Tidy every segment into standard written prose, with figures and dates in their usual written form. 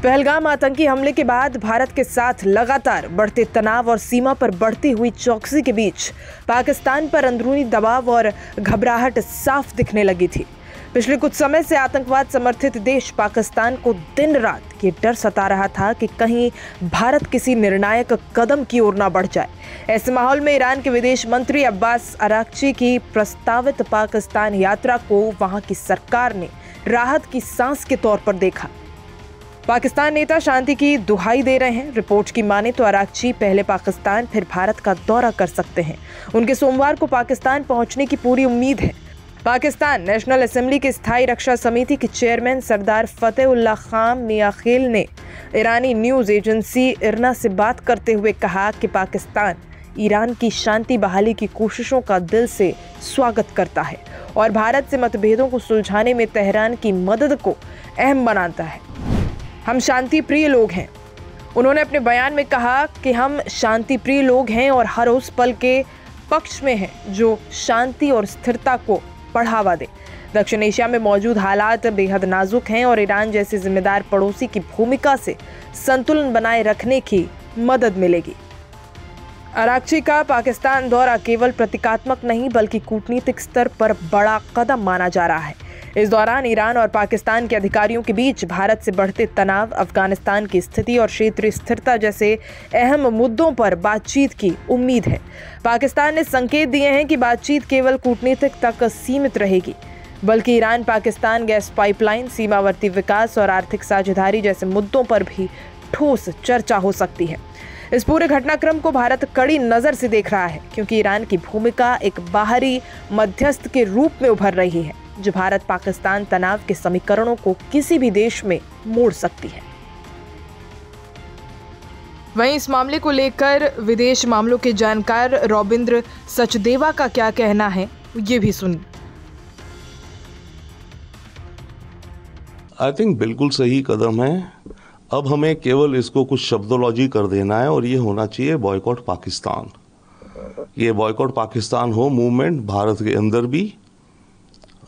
पहलगाम आतंकी हमले के बाद भारत के साथ लगातार बढ़ते तनाव और सीमा पर बढ़ती हुई चौकसी के बीच पाकिस्तान पर अंदरूनी दबाव और घबराहट साफ दिखने लगी थी। पिछले कुछ समय से आतंकवाद समर्थित देश पाकिस्तान को दिन रात ये डर सता रहा था कि कहीं भारत किसी निर्णायक कदम की ओर ना बढ़ जाए। ऐसे माहौल में ईरान के विदेश मंत्री अब्बास अराक्ची की प्रस्तावित पाकिस्तान यात्रा को वहां की सरकार ने राहत की सांस के तौर पर देखा। पाकिस्तान नेता शांति की दुहाई दे रहे हैं। रिपोर्ट की माने तो अराक्ची पहले पाकिस्तान फिर भारत का दौरा कर सकते हैं। उनके सोमवार को पाकिस्तान पहुंचने की पूरी उम्मीद है। पाकिस्तान नेशनल असेंबली की स्थायी रक्षा समिति के चेयरमैन सरदार फतेहुल्लाह खान मियाखिल ने ईरानी न्यूज एजेंसी इरना से बात करते हुए कहा कि पाकिस्तान ईरान की शांति बहाली की कोशिशों का दिल से स्वागत करता है और भारत से मतभेदों को सुलझाने में तेहरान की मदद को अहम बनाता है। हम शांति प्रिय लोग हैं। उन्होंने अपने बयान में कहा कि हम शांति प्रिय लोग हैं और हर उस पल के पक्ष में हैं जो शांति और स्थिरता को बढ़ावा दे। दक्षिण एशिया में मौजूद हालात बेहद नाजुक हैं और ईरान जैसे जिम्मेदार पड़ोसी की भूमिका से संतुलन बनाए रखने की मदद मिलेगी। अराक्ची का पाकिस्तान दौरा केवल प्रतीकात्मक नहीं बल्कि कूटनीतिक स्तर पर बड़ा कदम माना जा रहा है। इस दौरान ईरान और पाकिस्तान के अधिकारियों के बीच भारत से बढ़ते तनाव, अफगानिस्तान की स्थिति और क्षेत्रीय स्थिरता जैसे अहम मुद्दों पर बातचीत की उम्मीद है। पाकिस्तान ने संकेत दिए हैं कि बातचीत केवल कूटनीतिक तक सीमित रहेगी, बल्कि ईरान पाकिस्तान गैस पाइपलाइन, सीमावर्ती विकास और आर्थिक साझेदारी जैसे मुद्दों पर भी ठोस चर्चा हो सकती है। इस पूरे घटनाक्रम को भारत कड़ी नजर से देख रहा है क्योंकि ईरान की भूमिका एक बाहरी मध्यस्थ के रूप में उभर रही है जो भारत पाकिस्तान तनाव के समीकरणों को किसी भी देश में मोड़ सकती है। वहीं इस मामले को लेकर विदेश मामलों के जानकार रॉबिंद्र सचदेवा का क्या कहना है, ये भी सुन। आई थिंक बिल्कुल सही कदम है। अब हमें केवल इसको कुछ शब्दोलॉजी कर देना है और ये होना चाहिए बॉयकॉट पाकिस्तान। ये बॉयकॉट पाकिस्तान हो मूवमेंट भारत के अंदर भी,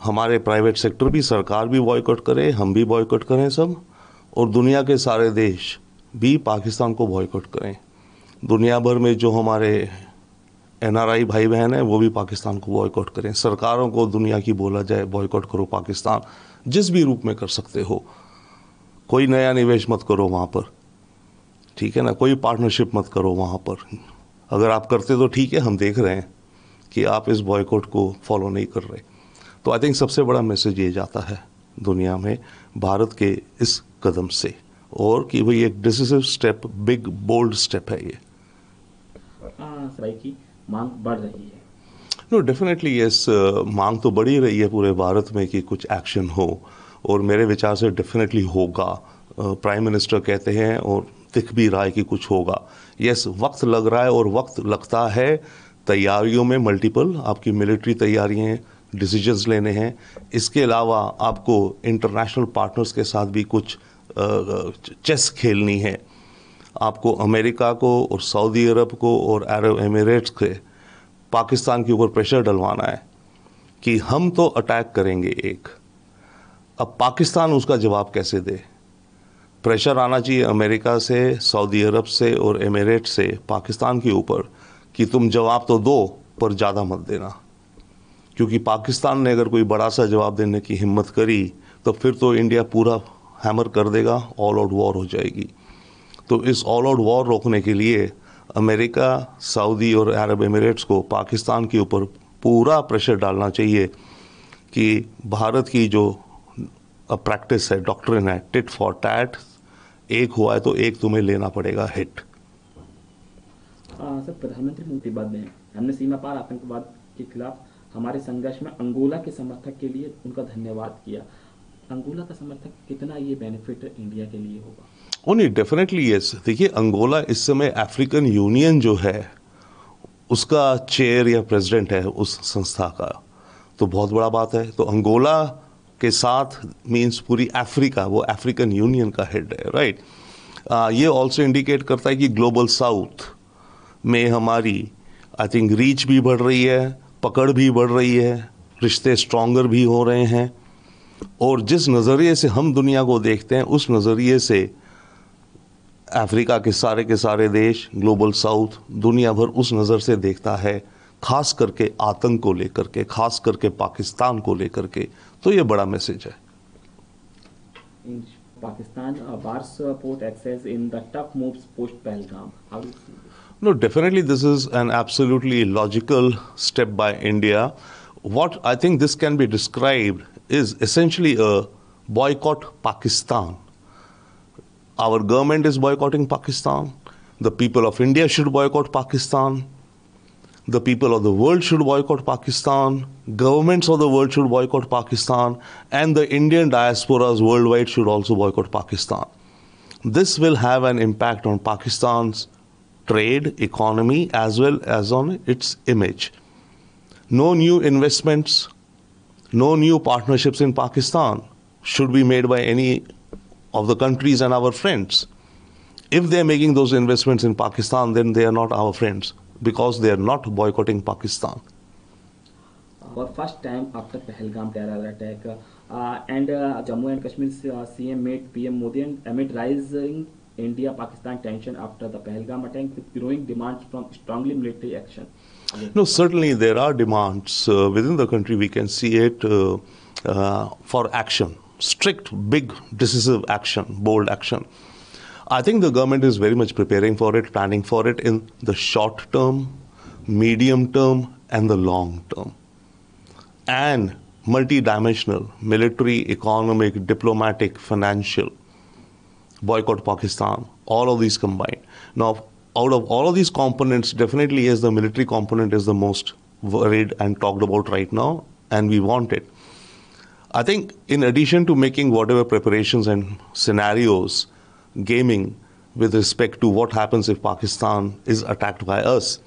हमारे प्राइवेट सेक्टर भी, सरकार भी बॉयकॉट करे, हम भी बॉयकॉट करें सब, और दुनिया के सारे देश भी पाकिस्तान को बॉयकॉट करें। दुनिया भर में जो हमारे NRI भाई बहन हैं वो भी पाकिस्तान को बॉयकॉट करें। सरकारों को दुनिया की बोला जाए बॉयकॉट करो पाकिस्तान, जिस भी रूप में कर सकते हो। कोई नया निवेश मत करो वहाँ पर, ठीक है ना, कोई पार्टनरशिप मत करो वहाँ पर। अगर आप करते तो ठीक है, हम देख रहे हैं कि आप इस बॉयकॉट को फॉलो नहीं कर रहे। तो आई थिंक सबसे बड़ा मैसेज ये जाता है दुनिया में भारत के इस कदम से, और कि भाई एक decisive step, big bold step है ये। सराय की मांग बढ़ रही है। नो डेफिनेटली यस, मांग तो बढ़ी रही है पूरे भारत में कि कुछ एक्शन हो, और मेरे विचार से डेफिनेटली होगा। प्राइम मिनिस्टर कहते हैं और दिख भी रहा है कि कुछ होगा। यस, वक्त लग रहा है और वक्त लगता है तैयारियों में, मल्टीपल आपकी मिलिट्री तैयारियाँ हैं, डिसीजंस लेने हैं। इसके अलावा आपको इंटरनेशनल पार्टनर्स के साथ भी कुछ चेस खेलनी है। आपको अमेरिका को और सऊदी अरब को और अरब एमिरेट्स के पाकिस्तान के ऊपर प्रेशर डलवाना है कि हम तो अटैक करेंगे एक, अब पाकिस्तान उसका जवाब कैसे दे। प्रेशर आना चाहिए अमेरिका से, सऊदी अरब से और एमिरेट्स से पाकिस्तान के ऊपर कि तुम जवाब तो दो पर ज़्यादा मत देना, क्योंकि पाकिस्तान ने अगर कोई बड़ा सा जवाब देने की हिम्मत करी तो फिर तो इंडिया पूरा हैमर कर देगा, ऑल आउट वॉर हो जाएगी। तो इस ऑल आउट वॉर रोकने के लिए अमेरिका, सऊदी और अरब एमिरेट्स को पाकिस्तान के ऊपर पूरा प्रेशर डालना चाहिए कि भारत की जो प्रैक्टिस है, डॉक्ट्रिन है, टिट फॉर टैट, एक हुआ है तो एक तुम्हें लेना पड़ेगा हिट। सर, प्रधानमंत्री मोदी बाद में हमने सीमा पार आतंकवाद के खिलाफ हमारे संघर्ष में अंगोला के समर्थक के लिए उनका धन्यवाद किया। अंगोला का समर्थक कितना ये बेनिफिट इंडिया के लिए होगा? Only definitely yes. देखिए, अंगोला इस समय अफ्रीकन यूनियन जो है उसका चेयर या प्रेसिडेंट है उस संस्था का, तो बहुत बड़ा बात है। तो अंगोला के साथ मीन्स पूरी अफ्रीका, वो अफ्रीकन यूनियन का हेड है, राइट। ये ऑल्सो इंडिकेट करता है कि ग्लोबल साउथ में हमारी आई थिंक रीच भी बढ़ रही है, पकड़ भी बढ़ रही है, रिश्ते स्ट्रॉन्गर भी हो रहे हैं। और जिस नज़रिए से हम दुनिया को देखते हैं उस नज़रिए से अफ्रीका के सारे देश, ग्लोबल साउथ, दुनिया भर उस नज़र से देखता है, खास करके आतंक को लेकर के, खास करके पाकिस्तान को लेकर के। तो ये बड़ा मैसेज है। In Pakistan, bars port access in the tough moves post Pahalgam. How do you see this? No, definitely this is an absolutely logical step by India. What I think this can be described is essentially a boycott Pakistan. Our government is boycotting Pakistan. The people of India should boycott Pakistan. The people of the world should boycott Pakistan. Governments of the world should boycott Pakistan. And the Indian diasporas worldwide should also boycott Pakistan. This will have an impact on Pakistan's trade, economy, as well as on its image. No new investments, no new partnerships in Pakistan should be made by any of the countries and our friends. If they are making those investments in Pakistan, then they are not our friends, because they are not boycotting Pakistan. For first time after Pahalgam terror attack, and Jammu and Kashmir CM met PM Modi, and amid rising India-Pakistan tension after the Pahalgam attack, with growing demands from strongly military action. No, certainly there are demands within the country. We can see it for action, strict, big, decisive action, bold action. I think the government is very much preparing for it, planning for it in the short term, medium term, and the long term. And multi-dimensional, military, economic, diplomatic, financial, boycott Pakistan, all of these combined. Now, out of all of these components, definitely yes, the military component is the most worried and talked about right now, and we want it. I think in addition to making whatever preparations and scenarios, gaming with respect to what happens if Pakistan is attacked by us,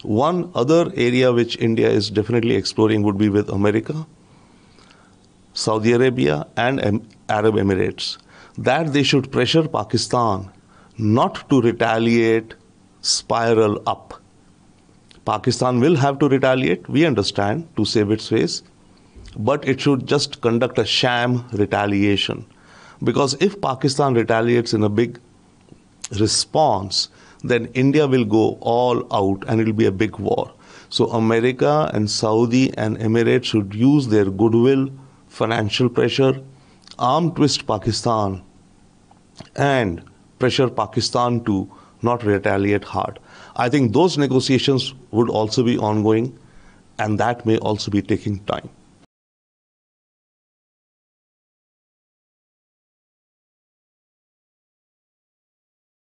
one other area which India is definitely exploring would be with America, Saudi Arabia, and Arab Emirates, that they should pressure Pakistan not to retaliate, spiral up. Pakistan will have to retaliate, we understand, to save its face, but it should just conduct a sham retaliation. Because if Pakistan retaliates in a big response, then India will go all out and it will be a big war. So America and Saudi and Emirates should use their goodwill, financial pressure, arm twist Pakistan, and pressure Pakistan to not retaliate hard. I think those negotiations would also be ongoing, and that may also be taking time.